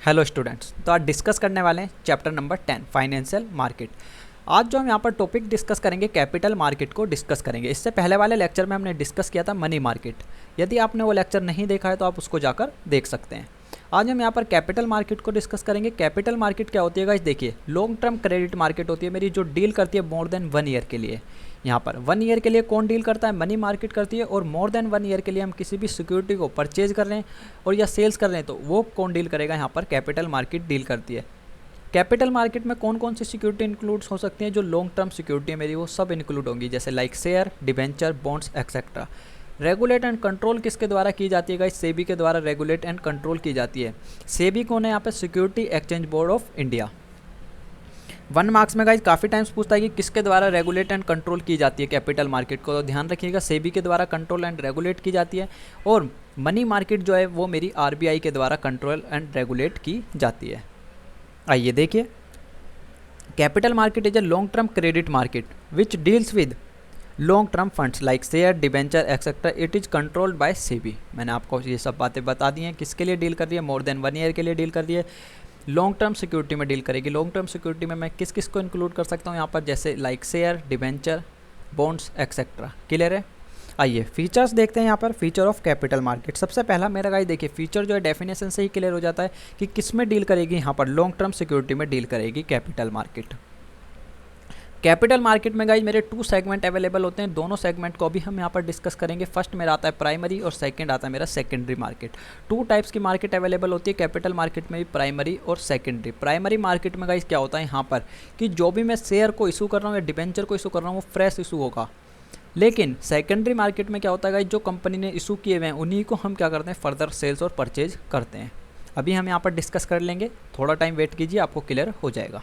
Hello students, तो आज discuss करने वाले हैं चैप्टर नंबर 10 फाइनेंशियल मार्केट। आज जो हम यहाँ पर टॉपिक डिस्कस करेंगे कैपिटल मार्केट को डिस्कस करेंगे। इससे पहले वाले लेक्चर में हमने डिस्कस किया था मनी मार्केट। यदि आपने वो लेक्चर नहीं देखा है तो आप उसको जाकर देख सकते हैं। आज हम यहाँ पर कैपिटल मार्केट को डिस्कस करेंगे। कैपिटल मार्केट क्या होती है गाइस, देखिए लॉन्ग टर्म क्रेडिट मार्केट होती है मेरी, जो डील करती है मोर देन 1 ईयर के लिए। यहाँ पर 1 ईयर के लिए कौन डील करता है, मनी मार्केट करती है। और मोर देन 1 ईयर के लिए हम किसी भी सिक्योरिटी को परचेज कर रहे हैं और या सेल्स कर रहे हैं तो वो कौन डील करेगा, यहाँ पर कैपिटल मार्केट डील करती है। कैपिटल मार्केट में कौन कौन सी सिक्योरिटी इंक्लूड्स हो सकती हैं, जो लॉन्ग टर्म सिक्योरिटी है मेरी वो सब इंक्लूड होंगी, जैसे like share, debenture, bonds etcetera. Regulate and control किसके द्वारा की जाती है गाइस, सेबी के द्वारा रेगुलेट एंड कंट्रोल की जाती है। सेबी कौन है यहाँ पे, security exchange board of India. 1 marks में गाइस काफ़ी टाइम्स पूछता है कि किसके द्वारा रेगुलेट एंड कंट्रोल की जाती है कैपिटल मार्केट को, तो ध्यान रखिएगा सेबी के द्वारा कंट्रोल एंड रेगुलेट की जाती है। और मनी मार्केट जो है वो मेरी आरबीआई के द्वारा कंट्रोल एंड रेगुलेट की जाती है। आइए देखिए, capital market is a long term credit market which deals with long term funds like share, debenture etcetera. It is controlled by SEBI. मैंने आपको ये सब बातें बता दी हैं। किसके लिए डील कर रही है, मोर देन 1 ईयर के लिए डील कर रही है, लॉन्ग टर्म सिक्योरिटी में डील करेगी। लॉन्ग टर्म सिक्योरिटी में मैं किस किस को इंक्लूड कर सकता हूँ यहाँ पर, जैसे like share, debenture, bonds etcetera. Clear है। आइए फीचर्स देखते हैं यहाँ पर। फीचर ऑफ कैपिटल मार्केट, सबसे पहला मेरा गाइस देखिए फीचर जो है डेफिनेशन से ही क्लियर हो जाता है कि किस में डील करेगी, यहाँ पर लॉन्ग टर्म सिक्योरिटी में डील करेगी कैपिटल मार्केट। कैपिटल मार्केट में गाइज मेरे 2 सेगमेंट अवेलेबल होते हैं, दोनों सेगमेंट को भी हम यहाँ पर डिस्कस करेंगे। फर्स्ट मेरा आता है प्राइमरी और सेकंड आता है मेरा सेकेंडरी मार्केट। 2 टाइप्स की मार्केट अवेलेबल होती है कैपिटल मार्केट में भी, प्राइमरी और सेकेंडरी। प्राइमरी मार्केट में गाइज क्या होता है यहाँ पर कि जो भी मैं शेयर को इशू कर रहा हूँ या डिबेंचर को इशू कर रहा हूँ वो फ्रेश इशू होगा। लेकिन सेकेंडरी मार्केट में क्या होता है गाइज, जो कंपनी ने इशू किए हुए हैं उन्हीं को हम क्या करते हैं, फर्दर सेल्स और परचेज करते हैं। अभी हम यहाँ पर डिस्कस कर लेंगे, थोड़ा टाइम वेट कीजिए, आपको क्लियर हो जाएगा।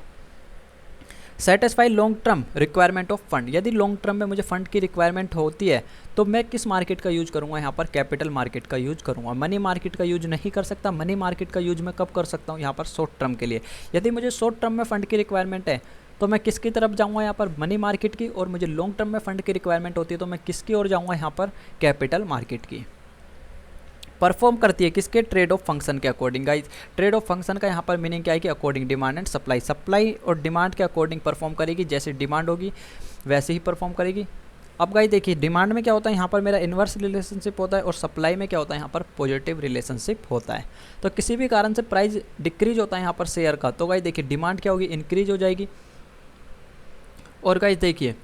Satisfy long term requirement of fund, यदि लॉन्ग टर्म में मुझे फंड की रिक्वायरमेंट होती है तो मैं किस मार्केट का यूज करूँगा, यहाँ पर कैपिटल मार्केट का यूज करूँगा। मनी मार्केट का यूज नहीं कर सकता। मनी मार्केट का यूज मैं कब कर सकता हूँ, यहाँ पर शॉर्ट टर्म के लिए। यदि मुझे शॉर्ट टर्म में फंड की रिक्वायरमेंट है तो मैं किसकी तरफ जाऊँगा, यहाँ पर मनी मार्केट की। और मुझे लॉन्ग टर्म में फंड की रिक्वायरमेंट होती है तो मैं किसकी ओर जाऊँगा, यहाँ पर कैपिटल मार्केट की। परफॉर्म करती है किसके, ट्रेड ऑफ फंक्शन के according. Guys trade off function का यहाँ पर मीनिंग क्या है कि according demand and supply. Supply और डिमांड के अकॉर्डिंग परफॉर्म करेगी, जैसे डिमांड होगी वैसे ही परफॉर्म करेगी। अब गाइस देखिए डिमांड में क्या होता है, यहाँ पर मेरा इन्वर्स रिलेशनशिप होता है और सप्लाई में क्या होता है, यहाँ पर पॉजिटिव रिलेशनशिप होता है। तो किसी भी कारण से प्राइस डिक्रीज होता है यहाँ पर शेयर का, तो गाइस देखिए डिमांड क्या होगी, इंक्रीज हो जाएगी। और गाइस देखिए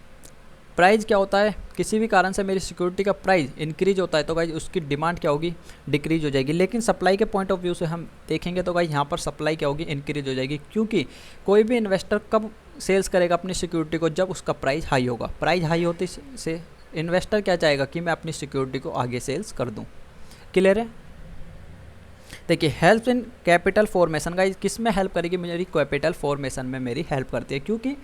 प्राइस क्या होता है, किसी भी कारण से मेरी सिक्योरिटी का प्राइस इंक्रीज होता है तो गाइज उसकी डिमांड क्या होगी, डिक्रीज हो जाएगी। लेकिन सप्लाई के पॉइंट ऑफ व्यू से हम देखेंगे तो गाइज यहाँ पर सप्लाई क्या होगी, इंक्रीज हो जाएगी। क्योंकि कोई भी इन्वेस्टर कब सेल्स करेगा अपनी सिक्योरिटी को, जब उसका प्राइस हाई होगा। प्राइस हाई होते से इन्वेस्टर क्या चाहेगा कि मैं अपनी सिक्योरिटी को आगे सेल्स कर दूँ। क्लियर है। देखिए help in capital formation, guys किस में हेल्प करेगी, मेरी कैपिटल फॉर्मेशन में मेरी हेल्प करती है। क्योंकि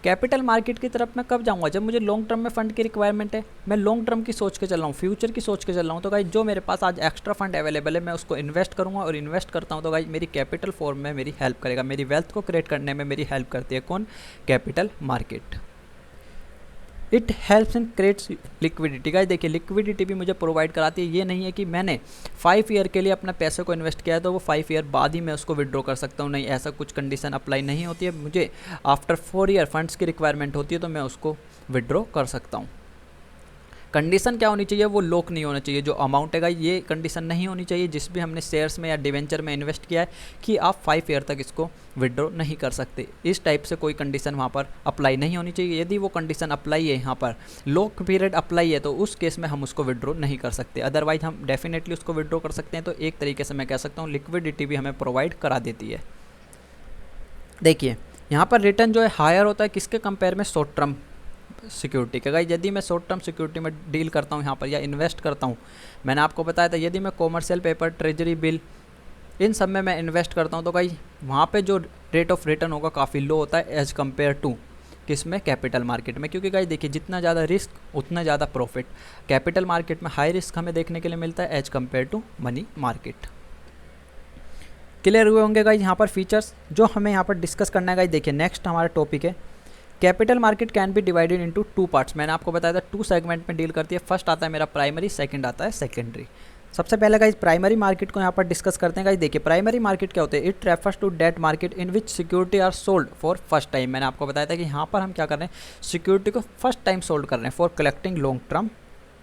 कैपिटल मार्केट की तरफ मैं कब जाऊंगा, जब मुझे लॉन्ग टर्म में फंड की रिक्वायरमेंट है। मैं लॉन्ग टर्म की सोच के चल रहा हूँ, फ्यूचर की सोच के चल रहा हूँ। तो गाइज जो मेरे पास आज एक्स्ट्रा फंड अवेलेबल है मैं उसको इन्वेस्ट करूँगा, और इन्वेस्ट करता हूँ तो गाइज मेरी कैपिटल फॉर्म में मेरी हेल्प करेगा, मेरी वेल्थ को क्रिएट करने में मेरी हेल्प करती है कौन, capital market. It helps in creates liquidity. Guys देखिए लिक्विडिटी भी मुझे प्रोवाइड कराती है। ये नहीं है कि मैंने 5 ईयर के लिए अपने पैसे को इन्वेस्ट किया है तो वो 5 ईयर बाद ही मैं उसको विड्रॉ कर सकता हूँ, नहीं, ऐसा कुछ कंडीशन अप्लाई नहीं होती है। मुझे आफ्टर 4 ईयर फंड्स की रिक्वायरमेंट होती है तो मैं उसको विड्रॉ कर सकता हूँ। कंडीशन क्या होनी चाहिए, वो लॉक नहीं होना चाहिए। जो अमाउंट है ये कंडीशन नहीं होनी चाहिए जिस भी हमने शेयर्स में या डिवेंचर में इन्वेस्ट किया है कि आप 5 ईयर तक इसको विड्रॉ नहीं कर सकते। इस टाइप से कोई कंडीशन वहाँ पर अप्लाई नहीं होनी चाहिए। यदि वो कंडीशन अप्लाई है, यहाँ पर लॉक पीरियड अप्लाई है, तो उस केस में हम उसको विड्रॉ नहीं कर सकते। अदरवाइज हम डेफिनेटली उसको विड्रॉ कर सकते हैं। तो एक तरीके से मैं कह सकता हूँ लिक्विडिटी भी हमें प्रोवाइड करा देती है। देखिए यहाँ पर रिटर्न जो है हायर होता है किसके कंपेयर में, शॉर्ट टर्म सिक्योरिटी का। गाइस यदि मैं शॉर्ट टर्म सिक्योरिटी में डील करता हूँ यहाँ पर या इन्वेस्ट करता हूँ, मैंने आपको बताया था यदि मैं कॉमर्शियल पेपर, ट्रेजरी बिल, इन सब में मैं इन्वेस्ट करता हूँ तो गाइस वहाँ पे जो रेट ऑफ रिटर्न होगा काफ़ी लो होता है एज़ कम्पेयर टू किस में, कैपिटल मार्केट में। क्योंकि गाइस देखिए जितना ज़्यादा रिस्क उतना ज़्यादा प्रॉफिट। कैपिटल मार्केट में हाई रिस्क हमें देखने के लिए मिलता है as compare to money market. Clear हुए होंगे गाइस यहाँ पर फीचर्स जो हमें यहाँ पर डिस्कस करना है। गाइस देखिए नेक्स्ट हमारा टॉपिक है capital market can be divided into 2 parts. मैंने आपको बताया था 2 सेगमेंट में डील करती है। फर्स्ट आता है मेरा प्राइमरी, सेकंड आता है सेकेंडरी। सबसे पहले गाइज प्राइमरी मार्केट को यहाँ पर डिस्कस करते हैं। गाइज देखिए प्राइमरी मार्केट क्या होते हैं, it refers to that market in which security are sold for first time. मैंने आपको बताया था कि यहाँ पर हम क्या कर रहे हैं, सिक्योरिटी को फर्स्ट टाइम सोल्ड कर रहे हैं for collecting long term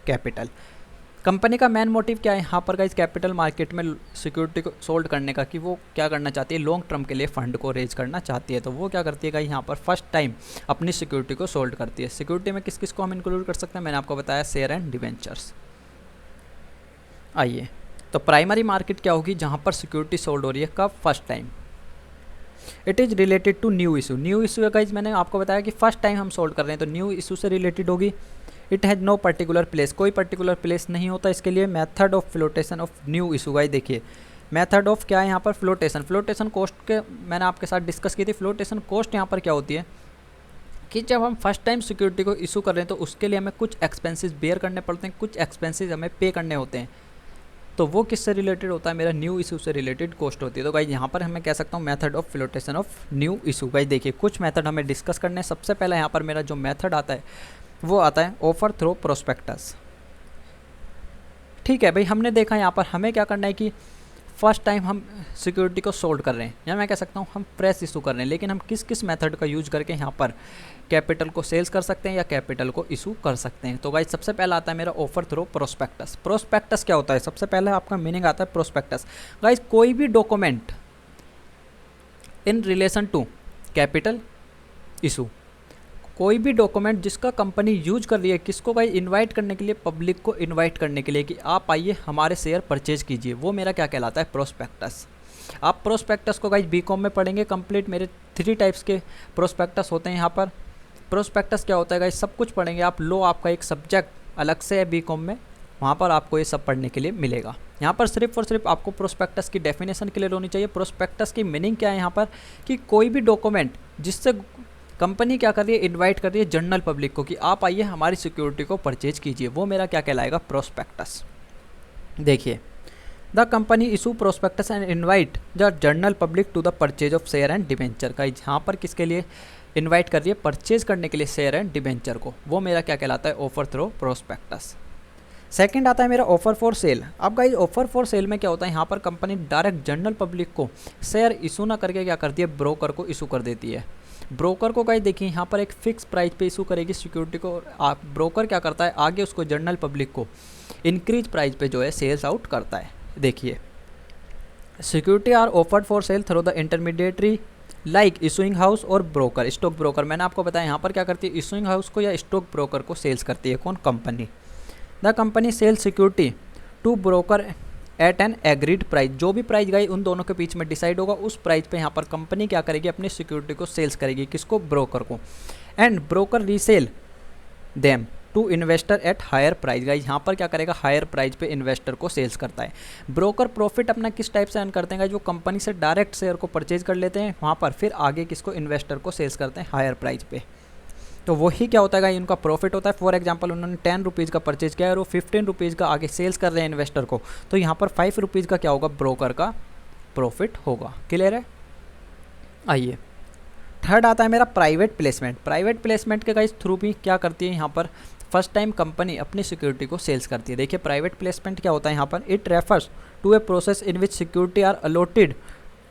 capital. Company का मेन मोटिव क्या है यहाँ पर गाइज कैपिटल मार्केट में सिक्योरिटी को सोल्ड करने का, कि वो क्या करना चाहती है, लॉन्ग टर्म के लिए फंड को रेज करना चाहती है। तो वो क्या करती है गाइज यहाँ पर फर्स्ट टाइम अपनी सिक्योरिटी को सोल्ड करती है। सिक्योरिटी में किस किस को हम इंक्लूड कर सकते हैं, मैंने आपको बताया शेयर एंड डिवेंचर्स। आइए तो प्राइमरी मार्केट क्या होगी, जहाँ पर सिक्योरिटी सोल्ड हो रही है, कब, first time. It is related to new issue. New issue है गाइज, मैंने आपको बताया कि फर्स्ट टाइम हम सोल्ड कर रहे हैं तो न्यू इशू से रिलेटेड होगी। It has no particular place, कोई पर्टिकुलर प्लेस नहीं होता इसके लिए। Method of flotation of new issue, guys देखिए मेथड ऑफ क्या है यहाँ पर, फ्लोटेशन। फ्लोटेशन कॉस्ट के मैंने आपके साथ डिस्कस की थी। फ्लोटेशन कॉस्ट यहाँ पर क्या होती है कि जब हम फर्स्ट टाइम सिक्योरिटी को इशू कर रहे हैं तो उसके लिए हमें कुछ एक्सपेंसेस बेयर करने पड़ते हैं, कुछ एक्सपेंसेस हमें पे करने होते हैं। तो वो किससे रिलेटेड होता है, मेरा न्यू इशू से रिलेटेड कॉस्ट होती है। तो गाइज यहाँ पर हमें कह सकता हूँ method of flotation of new issue. Guys देखिए कुछ मेथड हमें डिस्कस करने हैं। सबसे पहले यहाँ पर मेरा जो मेथड आता है वो आता है ऑफर थ्रो प्रोस्पेक्टस। ठीक है भाई, हमने देखा यहाँ पर हमें क्या करना है कि फर्स्ट टाइम हम सिक्योरिटी को सोल्ड कर रहे हैं, या मैं कह सकता हूँ हम फ्रेश इशू कर रहे हैं, लेकिन हम किस किस मेथड का यूज करके यहाँ पर कैपिटल को सेल्स कर सकते हैं या कैपिटल को इशू कर सकते हैं। तो गाइज सबसे पहला आता है मेरा ऑफर थ्रो प्रोस्पेक्टस। प्रोस्पेक्टस क्या होता है, सबसे पहले आपका मीनिंग आता है प्रोस्पेक्टस। गाइज कोई भी document in relation to capital issue, कोई भी डॉक्यूमेंट जिसका कंपनी यूज कर रही है, किसको भाई, इनवाइट करने के लिए, पब्लिक को इनवाइट करने के लिए कि आप आइए हमारे शेयर परचेज कीजिए, वो मेरा क्या कहलाता है, प्रोस्पेक्टस। आप प्रोस्पेक्टस को गाइज बीकॉम में पढ़ेंगे कंप्लीट। मेरे 3 टाइप्स के प्रोस्पेक्टस होते हैं यहाँ पर। प्रोस्पेक्टस क्या होता है गाइज, सब कुछ पढ़ेंगे आप। लो आपका एक सब्जेक्ट अलग से है बीकॉम में, वहाँ पर आपको ये सब पढ़ने के लिए मिलेगा। यहाँ पर सिर्फ और सिर्फ आपको प्रोस्पेक्टस की डेफिनेशन क्लियर होनी चाहिए। प्रोस्पेक्टस की मीनिंग क्या है यहाँ पर, कि कोई भी डॉक्यूमेंट जिससे कंपनी क्या कर रही है, इनवाइट कर रही है जनरल पब्लिक को कि आप आइए हमारी सिक्योरिटी को परचेज कीजिए, वो मेरा क्या कहलाएगा, प्रोस्पेक्टस। देखिए the company issue prospectus and invite the general public to the purchase of share and debenture. का यहाँ पर किसके लिए इनवाइट कर रही है, परचेज करने के लिए शेयर एंड डिबेंचर को, वो मेरा क्या कहलाता है, ऑफर थ्रो प्रोस्पेक्टस। सेकंड आता है मेरा ऑफर फॉर सेल। अब गाइज ऑफर फॉर सेल में क्या होता है, यहाँ पर कंपनी डायरेक्ट जनरल पब्लिक को शेयर इशू ना करके क्या करती है, ब्रोकर को इशू कर देती है। ब्रोकर को गाइज देखिए यहाँ पर एक फिक्स प्राइस पे इशू करेगी सिक्योरिटी को। ब्रोकर क्या करता है, आगे उसको जनरल पब्लिक को इंक्रीज प्राइस पे जो है सेल्स आउट करता है। देखिए security are offered for sale through the intermediary like issuing house और ब्रोकर, स्टॉक ब्रोकर। मैंने आपको बताया यहाँ पर क्या करती है, इशूइंग हाउस को या स्टॉक ब्रोकर को सेल्स करती है, कौन, company. The company sell security to broker at an agreed price. जो भी प्राइस गई उन दोनों के बीच में डिसाइड होगा, उस प्राइस पे यहाँ पर कंपनी क्या करेगी, अपनी सिक्योरिटी को सेल्स करेगी, किसको, ब्रोकर को। And broker resale them to investor at higher price. Guys यहाँ पर क्या करेगा, हायर प्राइस पे इन्वेस्टर को सेल्स करता है। ब्रोकर प्रॉफिट अपना किस टाइप से अर्न करते हैं, जो कंपनी से डायरेक्ट शेयर को परचेज कर लेते हैं, वहाँ पर फिर आगे किसको, इन्वेस्टर को सेल्स करते हैं हायर प्राइस पे। तो वही क्या होता है, इनका प्रॉफिट होता है। फॉर एग्जांपल उन्होंने 10 रुपीज़ का परचेज किया और वो 15 रुपीज़ का आगे सेल्स कर रहे हैं इन्वेस्टर को, तो यहाँ पर 5 रुपीज़ का क्या होगा, ब्रोकर का प्रॉफिट होगा। क्लियर है। आइए थर्ड आता है मेरा प्राइवेट प्लेसमेंट। प्राइवेट प्लेसमेंट के गाइस थ्रू भी क्या करती है, यहाँ पर फर्स्ट टाइम कंपनी अपनी सिक्योरिटी को सेल्स करती है। देखिए प्राइवेट प्लेसमेंट क्या होता है यहाँ पर, it refers to a process in which security are allotted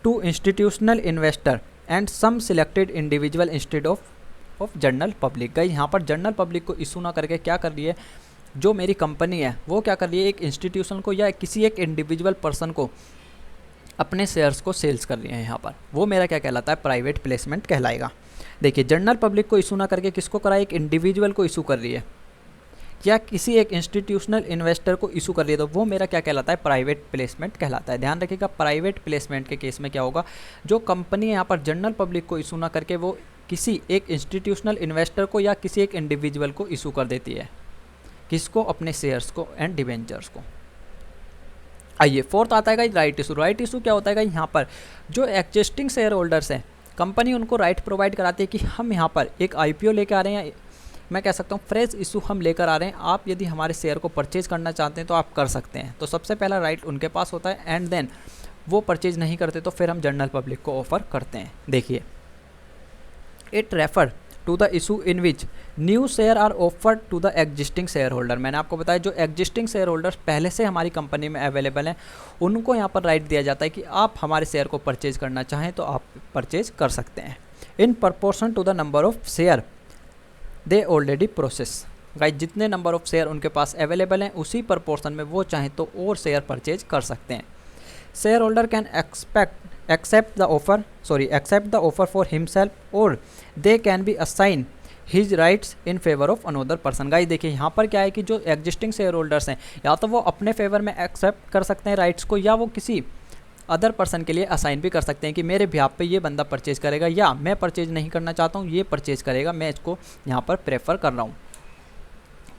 to institutional investor and some selected individual instead of general public. Guys यहाँ पर जनरल पब्लिक को इशू ना करके क्या कर रही है, जो मेरी कंपनी है वो क्या कर रही है, एक इंस्टीट्यूशन को या किसी एक इंडिविजुअल पर्सन को अपने शेयर्स को सेल्स कर रही है यहाँ पर, वो मेरा क्या कहलाता है, प्राइवेट प्लेसमेंट कहलाएगा। देखिए जनरल पब्लिक को इशू ना करके किसको करा, एक इंडिविजुअल को इशू कर रही है या किसी एक इंस्टीट्यूशनल इन्वेस्टर को इशू कर रही है, तो वो मेरा क्या कहलाता है, प्राइवेट प्लेसमेंट कहलाता है। ध्यान रखिएगा प्राइवेट प्लेसमेंट के केस में क्या होगा, जो कंपनी है यहाँ पर जनरल पब्लिक को इशू ना करके वो किसी एक इंस्टीट्यूशनल इन्वेस्टर को या किसी एक इंडिविजुअल को इशू कर देती है, किसको, अपने शेयर्स को एंड डिबेंचर्स को। आइए फोर्थ आता है राइट इशू। राइट इशू क्या होता है, यहाँ पर जो एग्जिस्टिंग शेयर होल्डर्स हैं, कंपनी उनको राइट प्रोवाइड कराती है कि हम यहाँ पर एक IPO लेकर आ रहे हैं, मैं कह सकता हूँ फ्रेश इशू हम लेकर आ रहे हैं, आप यदि हमारे शेयर को परचेज करना चाहते हैं तो आप कर सकते हैं। तो सबसे पहला राइट उनके पास होता है, एंड देन वो परचेज नहीं करते तो फिर हम जनरल पब्लिक को ऑफर करते हैं। देखिए it refer to the issue in which new share are offered to the existing share holder. मैंने आपको बताया जो एग्जिस्टिंग शेयर होल्डर्स पहले से हमारी कंपनी में अवेलेबल हैं उनको यहाँ पर राइट दिया जाता है कि आप हमारे शेयर को परचेज करना चाहें तो आप परचेज कर सकते हैं in proportion to the number of share they already process. Guys जितने नंबर ऑफ शेयर उनके पास अवेलेबल हैं उसी प्रपोर्शन में वो चाहें तो और शेयर परचेज कर सकते हैं। Share holder can accept the offer for himself or they can be assign his rights in favor of another person। Guys देखिए यहाँ पर क्या है कि जो एग्जिस्टिंग शेयर होल्डर्स हैं या तो वो अपने फेवर में एक्सेप्ट कर सकते हैं राइट्स को या वो किसी अदर पर्सन के लिए असाइन भी कर सकते हैं कि मेरे बिहाफ पे ये बंदा परचेज करेगा या मैं परचेज नहीं करना चाहता हूँ ये परचेज करेगा, मैं इसको यहाँ पर प्रेफर कर रहा हूँ।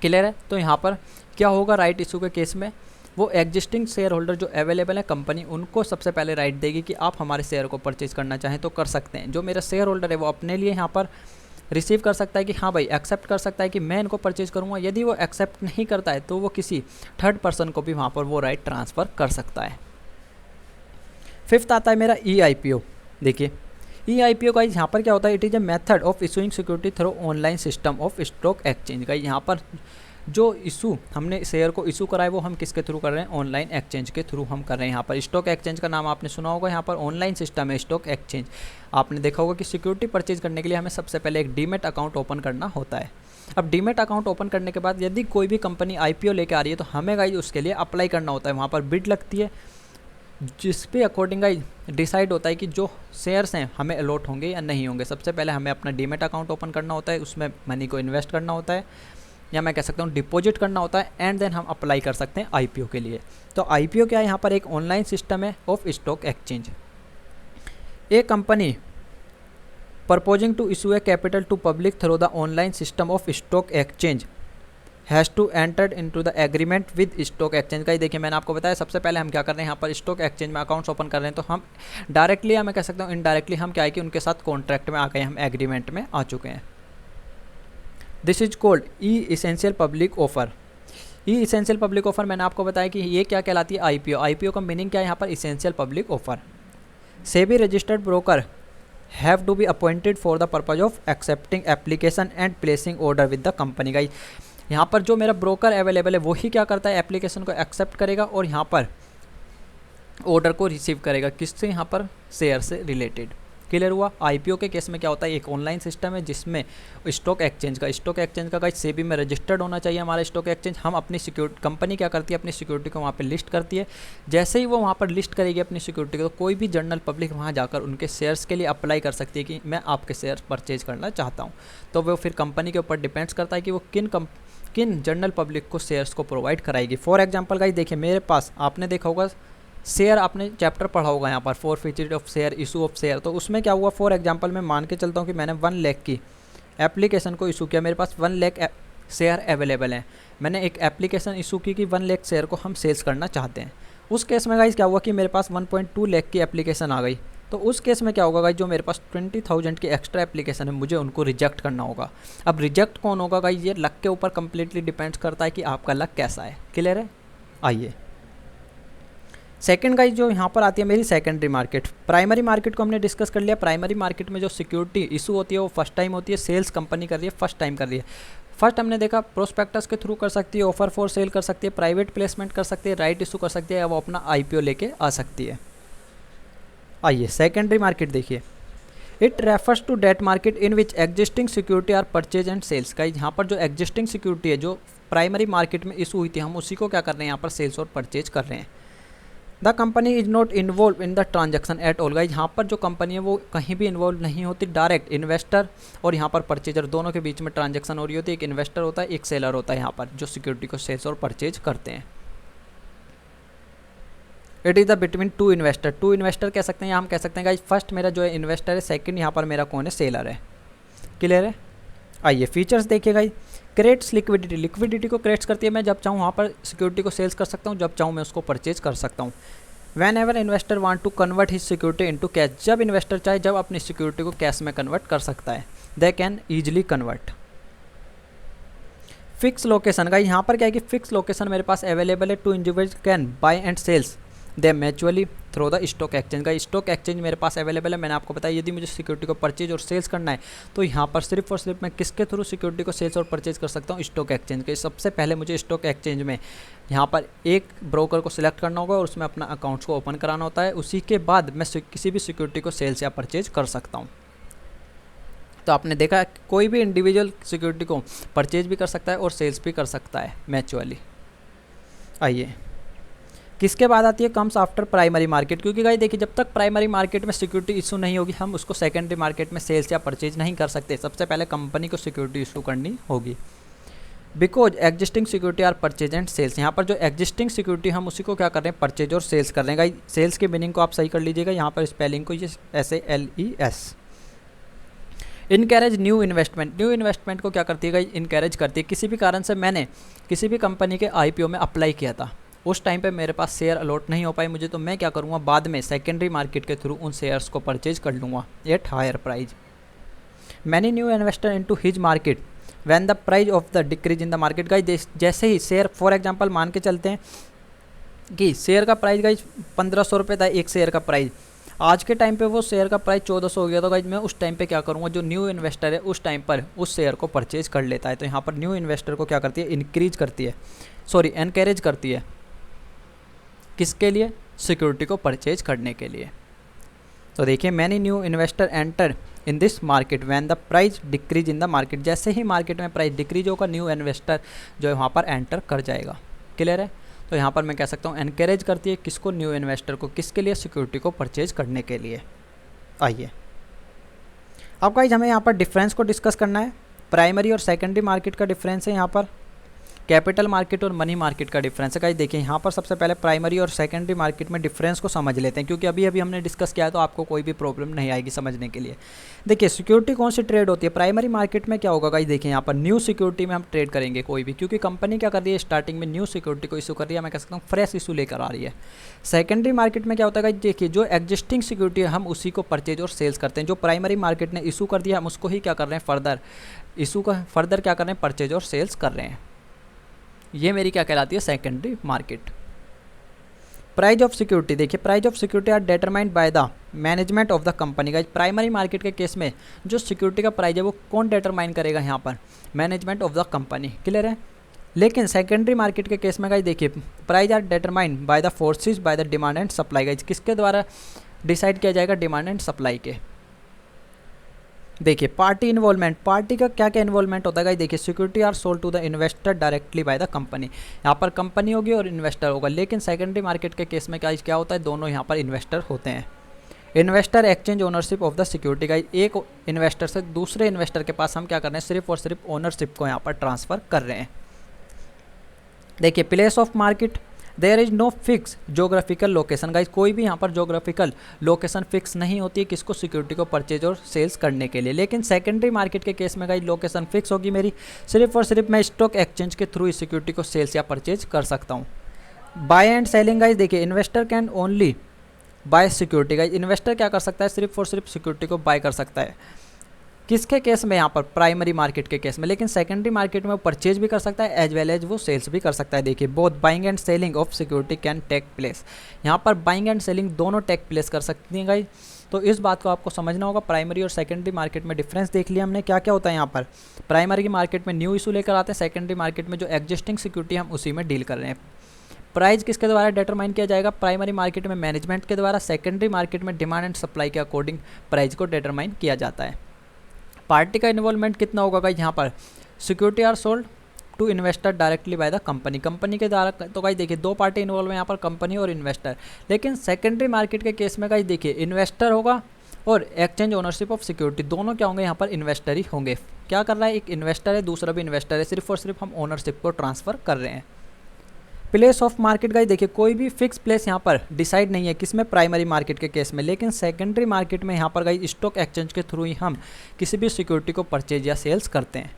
क्लियर है? तो यहाँ पर क्या होगा राइट इशू के केस में वो एग्जिस्टिंग शेयर होल्डर जो अवेलेबल है कंपनी उनको सबसे पहले राइट देगी कि आप हमारे शेयर को परचेज करना चाहें तो कर सकते हैं। जो मेरा शेयर होल्डर है वो अपने लिए यहाँ पर रिसीव कर सकता है कि हाँ भाई एक्सेप्ट कर सकता है कि मैं इनको परचेज करूँगा। यदि वो एक्सेप्ट नहीं करता है तो वो किसी थर्ड पर्सन को भी वहाँ पर वो राइट ट्रांसफ़र कर सकता है। फिफ्थ आता है मेरा EIPO। देखिए EIPO का यहाँ पर क्या होता है, it is a method of issuing security through online system of stock exchange. का यहाँ पर जो इशू हमने शेयर को इशू करा है वो हम किसके थ्रू कर रहे हैं, ऑनलाइन एक्सचेंज के थ्रू हम कर रहे हैं। यहाँ पर स्टॉक एक्सचेंज का नाम आपने सुना होगा, यहाँ पर ऑनलाइन सिस्टम है स्टॉक एक्सचेंज। आपने देखा होगा कि सिक्योरिटी परचेज करने के लिए हमें सबसे पहले एक डीमेट अकाउंट ओपन करना होता है। अब डीमेट अकाउंट ओपन करने के बाद यदि कोई भी कंपनी IPO लेके आ रही है तो हमें गाइस उसके लिए अप्लाई करना होता है। वहाँ पर बिड लगती है जिस पे अकॉर्डिंग गाइस डिसाइड होता है कि जो शेयर्स हैं हमें अलॉट होंगे या नहीं होंगे। सबसे पहले हमें अपना डीमेट अकाउंट ओपन करना होता है, उसमें मनी को इन्वेस्ट करना होता है या मैं कह सकता हूँ डिपॉजिट करना होता है एंड देन हम अप्लाई कर सकते हैं IPO के लिए। तो IPO क्या है, यहाँ पर एक ऑनलाइन सिस्टम है of stock exchange. A company proposing to issue a capital to public through the online system of stock exchange has to entered into the agreement with stock exchange. का ही देखिए मैंने आपको बताया सबसे पहले हम क्या कर रहे हैं, यहाँ पर स्टॉक एक्सचेंज में अकाउंट्स ओपन कर रहे हैं तो हम डायरेक्टली या मैं कह सकता हूँ इनडायरेक्टली हम क्या है कि उनके साथ कॉन्ट्रैक्ट में आ गए, हम एग्रीमेंट में आ चुके हैं। This is called essential public offer. Essential public offer मैंने आपको बताया कि ये क्या कहलाती है, IPO का मीनिंग क्या है यहाँ पर, essential public offer. SEBI registered broker have to be appointed for the purpose of accepting application and placing order with the company. का यहाँ पर जो मेरा ब्रोकर अवेलेबल है वही क्या करता है, एप्लीकेशन को एक्सेप्ट करेगा और यहाँ पर ऑर्डर को रिसीव करेगा किससे, यहाँ पर शेयर से रिलेटेड। क्लियर हुआ? IPO के केस में क्या होता है, एक ऑनलाइन सिस्टम है जिसमें स्टॉक एक्सचेंज का गाइस सेबी में रजिस्टर्ड होना चाहिए हमारा स्टॉक एक्सचेंज। हम अपनी सिक्योरिटी कंपनी क्या करती है, अपनी सिक्योरिटी को वहाँ पे लिस्ट करती है। जैसे ही वो वहाँ पर लिस्ट करेगी अपनी सिक्योरिटी को तो कोई भी जनरल पब्लिक वहाँ जाकर उनके शेयर्स के लिए अप्लाई कर सकती है कि मैं आपके शेयर परचेज करना चाहता हूँ। तो वो फिर कंपनी के ऊपर डिपेंड्स करता है कि वो किन जनरल पब्लिक को शेयर्स को प्रोवाइड कराएगी। फॉर एग्जाम्पल गाइस देखिए मेरे पास आपने देखा होगा शेयर, आपने चैप्टर पढ़ा होगा यहाँ पर forfeiture of share, issue of share. तो उसमें क्या हुआ, फॉर एग्जांपल मैं मान के चलता हूँ कि मैंने 1 लाख की एप्लीकेशन को इशू किया, मेरे पास 1 लाख शेयर अवेलेबल हैं। मैंने एक एप्लीकेशन इशू की कि 1 लाख शेयर को हम सेल्स करना चाहते हैं। उस केस में गाइस क्या हुआ कि मेरे पास 1.2 लाख की एप्लीकेशन आ गई। तो उस केस में क्या होगा गाइस, जो मेरे पास 20,000 की एक्स्ट्रा एप्लीकेशन है मुझे उनको रिजेक्ट करना होगा। अब रिजेक्ट कौन होगा गाइस, ये लक के ऊपर कंप्लीटली डिपेंड्स करता है कि आपका लक कैसा है। क्लियर है? आइए सेकंड गाइस जो यहाँ पर आती है मेरी सेकेंडरी मार्केट। प्राइमरी मार्केट को हमने डिस्कस कर लिया। प्राइमरी मार्केट में जो सिक्योरिटी इशू होती है वो फर्स्ट टाइम होती है, सेल्स कंपनी कर रही है, फर्स्ट टाइम कर रही है। फर्स्ट हमने देखा प्रोस्पेक्टस के थ्रू कर सकती है, ऑफर फॉर सेल कर सकती है, प्राइवेट प्लेसमेंट कर सकती है, राइट इशू कर सकती है या वो अपना IPO लेके आ सकती है। आइए सेकेंडरी मार्केट देखिए। It refers to that market in which existing security are purchase and sales. का यहाँ पर जो एग्जिस्टिंग सिक्योरिटी है जो प्राइमरी मार्केट में इशू हुई थी हम उसी को क्या कर रहे हैं, यहाँ पर सेल्स और परचेज कर रहे हैं। The company is not involve in the transaction at all. Guys यहाँ पर जो कंपनी है वो कहीं भी इन्वॉल्व नहीं होती, डायरेक्ट इन्वेस्टर और यहाँ पर परचेजर दोनों के बीच में ट्रांजेक्शन हो रही होती है। एक इन्वेस्टर होता है, एक सेलर होता है यहाँ पर जो सिक्योरिटी को सेल्स और परचेज करते हैं। It is the between two investor कह सकते हैं या हम कह सकते हैं गाइस फर्स्ट मेरा जो है इन्वेस्टर है, सेकंड यहाँ पर मेरा कौन है, सेलर है। क्लियर है? आइए फीचर्स देखिए गाइस। क्रिएट्स लिक्विडिटी को क्रिएट्स करती है, मैं जब चाहूँ वहाँ पर सिक्योरिटी को सेल्स कर सकता हूँ, जब चाहूँ मैं उसको परचेज कर सकता हूँ। Whenever investor want to convert his security into cash, जब इन्वेस्टर चाहे जब अपनी सिक्योरिटी को कैश में कन्वर्ट कर सकता है, they can easily convert. Fix location का यहाँ पर क्या है कि फिक्स लोकेशन मेरे पास अवेलेबल है, two individual can buy and sales they mutually through the stock exchange. का स्टॉक एक्सचेंज मेरे पास अवेलेबल है, मैंने आपको बताया। यदि मुझे सिक्योरिटी को परचेज और सेल्स करना है तो यहाँ पर सिर्फ और सिर्फ मैं किसके थ्रू सिक्योरिटी को सेल्स और परचेज कर सकता हूँ, स्टॉक एक्सचेंज के। सबसे पहले मुझे स्टॉक एक्सचेंज में यहाँ पर एक ब्रोकर को सिलेक्ट करना होगा और उसमें अपना अकाउंट्स को ओपन कराना होता है। उसी के बाद मैं किसी भी सिक्योरिटी को सेल्स या परचेज कर सकता हूँ। तो आपने देखा कोई भी इंडिविजुअल सिक्योरिटी को परचेज भी कर सकता है और सेल्स भी कर सकता है म्यूचुअली। आइए, किसके बाद आती है, कम्स आफ्टर प्राइमरी मार्केट। क्योंकि गाइस देखिए, जब तक प्राइमरी मार्केट में सिक्योरिटी इशू नहीं होगी हम उसको सेकेंडरी मार्केट में सेल्स या परचेज नहीं कर सकते। सबसे पहले कंपनी को सिक्योरिटी इशू करनी होगी। Because existing security are purchase and sales. यहाँ पर जो एग्जिस्टिंग सिक्योरिटी हम उसी को क्या कर रहे हैं, परचेज और सेल्स कर रहे हैं। गाइस सेल्स के मीनिंग को आप सही कर लीजिएगा, यहाँ पर स्पेलिंग को ये SALES। Encourage new investment. New investment को क्या करती है गाइस, इनकैरेज करती है। किसी भी कारण से मैंने किसी भी कंपनी के IPO में अप्लाई किया था, उस टाइम पे मेरे पास शेयर अलॉट नहीं हो पाए मुझे, तो मैं क्या करूँगा, बाद में सेकेंडरी मार्केट के थ्रू उन शेयर्स को परचेज कर लूँगा at higher price. Many new investor into his market when the price of the decrease in the market. Guys जैसे ही शेयर, फॉर एग्जांपल मान के चलते हैं कि शेयर का प्राइस गाइस 1500 रुपये था एक शेयर का प्राइस, आज के टाइम पे वो शेयर का प्राइस 1400 हो गया। तो गाइस मैं उस टाइम पे क्या करूँगा, जो न्यू इन्वेस्टर है उस टाइम पर उस शेयर को परचेज कर लेता है। तो यहाँ पर न्यू इन्वेस्टर को क्या करती है, इंक्रीज करती है, सॉरी एनकरेज करती है। किसके लिए, सिक्योरिटी को परचेज करने के लिए। तो देखिए, many new investor enter in this market when the price decrease in the market. जैसे ही मार्केट में प्राइस डिक्रीज होगा न्यू इन्वेस्टर जो है वहाँ पर एंटर कर जाएगा। क्लियर है। तो यहाँ पर मैं कह सकता हूँ एनकरेज करती है किसको, न्यू इन्वेस्टर को। किसके लिए, सिक्योरिटी को परचेज करने के लिए। आइए, अब गाइस हमें यहाँ पर डिफरेंस को डिस्कस करना है। प्राइमरी और सेकेंडरी मार्केट का डिफरेंस है, यहाँ पर कैपिटल मार्केट और मनी मार्केट का डिफरेंस है। गाइस देखिए, यहाँ पर सबसे पहले प्राइमरी और सेकेंडरी मार्केट में डिफरेंस को समझ लेते हैं, क्योंकि अभी हमने डिस्कस किया है तो आपको कोई भी प्रॉब्लम नहीं आएगी समझने के लिए। देखिए, सिक्योरिटी कौन सी ट्रेड होती है, प्राइमरी मार्केट में क्या होगा गाइस, देखिए यहाँ पर न्यू सिक्योरिटी में हम ट्रेड करेंगे कोई भी, क्योंकि कंपनी क्या कर रही है, स्टार्टिंग में न्यू सिक्योरिटी को इशू कर रही है, मैं कह सकता हूँ फ्रेश इशू लेकर आ रही है। सेकेंडरी मार्केट में क्या होता है गाइस, देखिए जो एग्जिस्टिंग सिक्योरिटी है हम उसी को परचेज और सेल्स करते हैं। जो प्राइमरी मार्केट ने इशू कर दिया हम उसको ही क्या कर रहे हैं, फर्दर इशू का फर्दर क्या कर रहे हैं, परचेज और सेल्स कर रहे हैं। ये मेरी क्या कहलाती है, secondary market. Price of security, देखिए price of security are determined by the management of the company. Guys primary market के केस में जो सिक्योरिटी का प्राइस है वो कौन डिटरमाइन करेगा, यहाँ पर management of the company. Clear है। लेकिन सेकेंडरी मार्केट के केस में गाइस देखिए price are determined by the forces by the demand and supply. Guys किसके द्वारा डिसाइड किया जाएगा, डिमांड एंड सप्लाई के। देखिए पार्टी इन्वॉल्वमेंट, पार्टी का क्या क्या इन्वॉल्वमेंट होता है। देखिए security are sold to the investor directly by the company. यहाँ पर कंपनी होगी और इन्वेस्टर होगा। लेकिन सेकेंडरी मार्केट के केस में क्या होता है, दोनों यहाँ पर इन्वेस्टर होते हैं। Investor exchange ownership of the security. का एक इन्वेस्टर से दूसरे इन्वेस्टर के पास हम क्या कर रहे हैं, सिर्फ और सिर्फ ओनरशिप को यहाँ पर ट्रांसफ़र कर रहे हैं। देखिए place of market, there is no fix geographical location. Guys कोई भी यहाँ पर जोग्राफिकल लोकेशन फिक्स नहीं होती है किसको, सिक्योरिटी को परचेज और सेल्स करने के लिए। लेकिन सेकेंडरी मार्केट के केस में गाइज लोकेशन फिक्स होगी मेरी, सिर्फ और सिर्फ मैं स्टॉक एक्सचेंज के थ्रू इस सिक्योरिटी को सेल्स या परचेज कर सकता हूँ। बाय एंड सेलिंग, गाइज देखिए investor can only by security. Guys investor क्या कर सकता है, सिर्फ और सिर्फ सिक्योरिटी को बाय कर सकता है। किसके केस में, यहाँ पर प्राइमरी मार्केट के केस में। लेकिन सेकेंडरी मार्केट में वो परचेज भी कर सकता है एज वेल एज वो सेल्स भी कर सकता है। देखिए both buying and selling of security can take place. यहाँ पर बाइंग एंड सेलिंग दोनों टेक प्लेस कर सकती हैं गाइज। तो इस बात को आपको समझना होगा। प्राइमरी और सेकेंडरी मार्केट में डिफरेंस देख लिया हमने, क्या क्या होता है यहाँ पर। प्राइमरी की मार्केट में न्यू इशू लेकर आते हैं, सेकेंडरी मार्केट में जो एग्जिस्टिंग सिक्योरिटी हम उसी में डील कर रहे हैं। प्राइस किसके द्वारा डिटरमाइन किया जाएगा, प्राइमरी मार्केट में मैनेजमेंट के द्वारा, सेकेंडरी मार्केट में डिमांड एंड सप्लाई के अकॉर्डिंग प्राइस को डिटरमाइन किया जाता है। पार्टी का इन्वॉल्वमेंट कितना होगा गाइस, यहाँ पर security are sold to investor directly by the company. Company के द्वारा, तो गाइस देखिए दो पार्टी इन्वॉल्व है यहाँ पर, कंपनी और इन्वेस्टर। लेकिन सेकेंडरी मार्केट के केस में गाइस देखिए इन्वेस्टर होगा और एक्सचेंज ओनरशिप ऑफ सिक्योरिटी, दोनों क्या होंगे यहाँ पर, इन्वेस्टर ही होंगे। क्या कर रहा है, एक इन्वेस्टर है दूसरा भी इन्वेस्टर है, सिर्फ और सिर्फ हम ओनरशिप को ट्रांसफ़र कर रहे हैं। प्लेस ऑफ मार्केट गाइस देखिए कोई भी फिक्स प्लेस यहाँ पर डिसाइड नहीं है किसमें, प्राइमरी मार्केट के केस में। लेकिन सेकेंडरी मार्केट में यहाँ पर गाइस स्टॉक एक्सचेंज के थ्रू ही हम किसी भी सिक्योरिटी को परचेज या सेल्स करते हैं।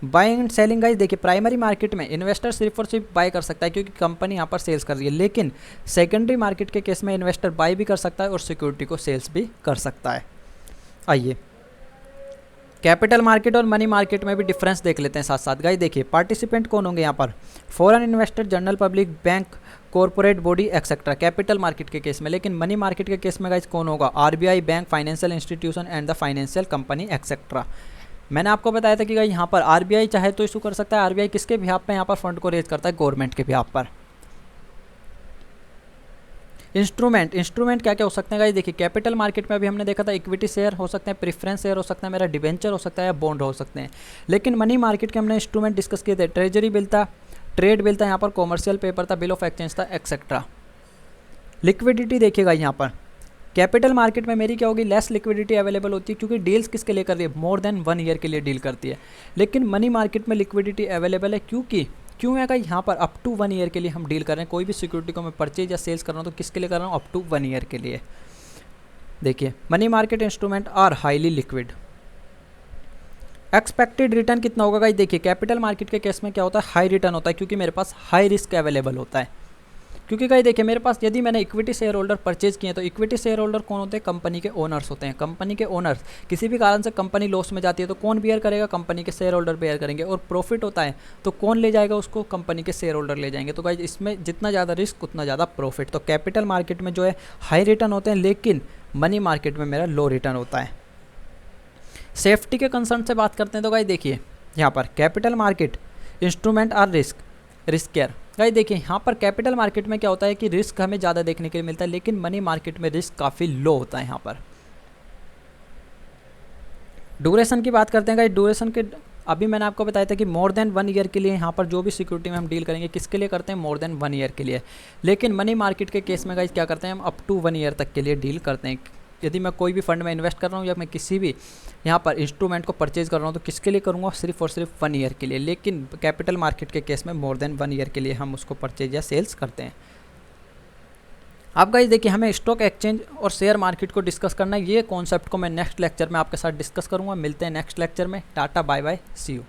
बाइंग एंड सेलिंग गाइस देखिए प्राइमरी मार्केट में इन्वेस्टर सिर्फ और सिर्फ बाय कर सकता है क्योंकि कंपनी यहाँ पर सेल्स कर रही है। लेकिन सेकेंडरी मार्केट के केस में इन्वेस्टर बाय भी कर सकता है और सिक्योरिटी को सेल्स भी कर सकता है। आइए कैपिटल मार्केट और मनी मार्केट में भी डिफरेंस देख लेते हैं साथ साथ। गाइस देखिए पार्टिसिपेंट कौन होंगे यहाँ पर, foreign investor, general public, bank, corporate body etcetera, capital market के केस में। लेकिन मनी मार्केट के केस में गाइस कौन होगा, RBI, bank, financial institution and the financial company etcetera. मैंने आपको बताया था कि गाइस यहाँ पर आरबीआई चाहे तो इशू कर सकता है। आरबीआई किसके बिहाफ पे यहाँ पर फंड को रेज करता है, गवर्नमेंट के बिहाफ पर। इंस्ट्रूमेंट क्या क्या हो सकते हैं गाइस देखिए, कैपिटल मार्केट में अभी हमने देखा था इक्विटी शेयर हो सकते हैं, प्रेफरेंस शेयर हो सकता है, मेरा डिबेंचर हो सकता है या बॉन्ड हो सकते हैं। लेकिन मनी मार्केट के हमने इंस्ट्रूमेंट डिस्कस किए थे, ट्रेजरी बिल था, ट्रेड बिल था, यहाँ पर कॉमर्शियल पेपर था, बिल ऑफ एक्सचेंज था, एक्सेट्रा। लिक्विडिटी देखिएगा यहाँ पर कैपिटल मार्केट में मेरी क्या होगी, लेस लिक्विडिटी अवेलेबल होती है क्योंकि डील्स किसके लिए कर रही है, मोर देन 1 ईयर के लिए डील करती है। लेकिन मनी मार्केट में लिक्विडिटी अवेलेबल है क्यों है यहाँ पर अप टू 1 ईयर के लिए हम डील कर रहे हैं। कोई भी सिक्योरिटी को मैं परचेज या सेल्स कर रहा हूँ तो किसके लिए कर रहा हूँ, अप टू 1 ईयर के लिए। देखिए money market instrument are highly liquid. Expected return कितना होगा गाइस देखिए, कैपिटल मार्केट के केस में क्या होता है, हाई रिटर्न होता है क्योंकि मेरे पास हाई रिस्क अवेलेबल होता है। क्योंकि गाइस देखिए मेरे पास यदि मैंने इक्विटी शेयर होल्डर परचेज किए तो इक्विटी शेयर होल्डर कौन होते हैं, कंपनी के ओनर्स होते हैं। कंपनी के ओनर्स किसी भी कारण से कंपनी लॉस में जाती है तो कौन बियर करेगा, कंपनी के शेयर होल्डर बियर करेंगे। और प्रॉफिट होता है तो कौन ले जाएगा उसको, कंपनी के शेयर होल्डर ले जाएंगे। तो गाइस इसमें जितना ज़्यादा रिस्क उतना ज़्यादा प्रॉफिट। तो कैपिटल मार्केट में जो है हाई रिटर्न होते हैं, लेकिन मनी मार्केट में मेरा लो रिटर्न होता है। सेफ्टी के कंसर्न से बात करते हैं तो गाइस देखिए यहाँ पर capital market instrument are riskier. Guys देखिए यहाँ पर कैपिटल मार्केट में क्या होता है कि रिस्क हमें ज़्यादा देखने के लिए मिलता है, लेकिन मनी मार्केट में रिस्क काफ़ी लो होता है। यहाँ पर ड्यूरेशन की बात करते हैं गाइस, ड्यूरेशन के अभी मैंने आपको बताया था कि मोर देन 1 ईयर के लिए यहाँ पर जो भी सिक्योरिटी में हम डील करेंगे किसके लिए करते हैं, मोर देन 1 ईयर के लिए। लेकिन मनी मार्केट के केस में गाइस क्या करते हैं, हम अप टू 1 ईयर तक के लिए डील करते हैं। यदि मैं कोई भी फंड में इन्वेस्ट कर रहा हूँ या मैं किसी भी यहाँ पर इंस्ट्रूमेंट को परचेज कर रहा हूँ तो किसके लिए करूँगा, सिर्फ और सिर्फ 1 ईयर के लिए। लेकिन कैपिटल मार्केट के केस में मोर देन 1 ईयर के लिए हम उसको परचेज या सेल्स करते हैं। अब गाइस देखिए हमें स्टॉक एक्सचेंज और शेयर मार्केट को डिस्कस करना है। ये कॉन्सेप्ट को मैं नेक्स्ट लेक्चर में आपके साथ डिस्कस करूँगा। मिलते हैं नेक्स्ट लेक्चर में। Tata bye bye, see you.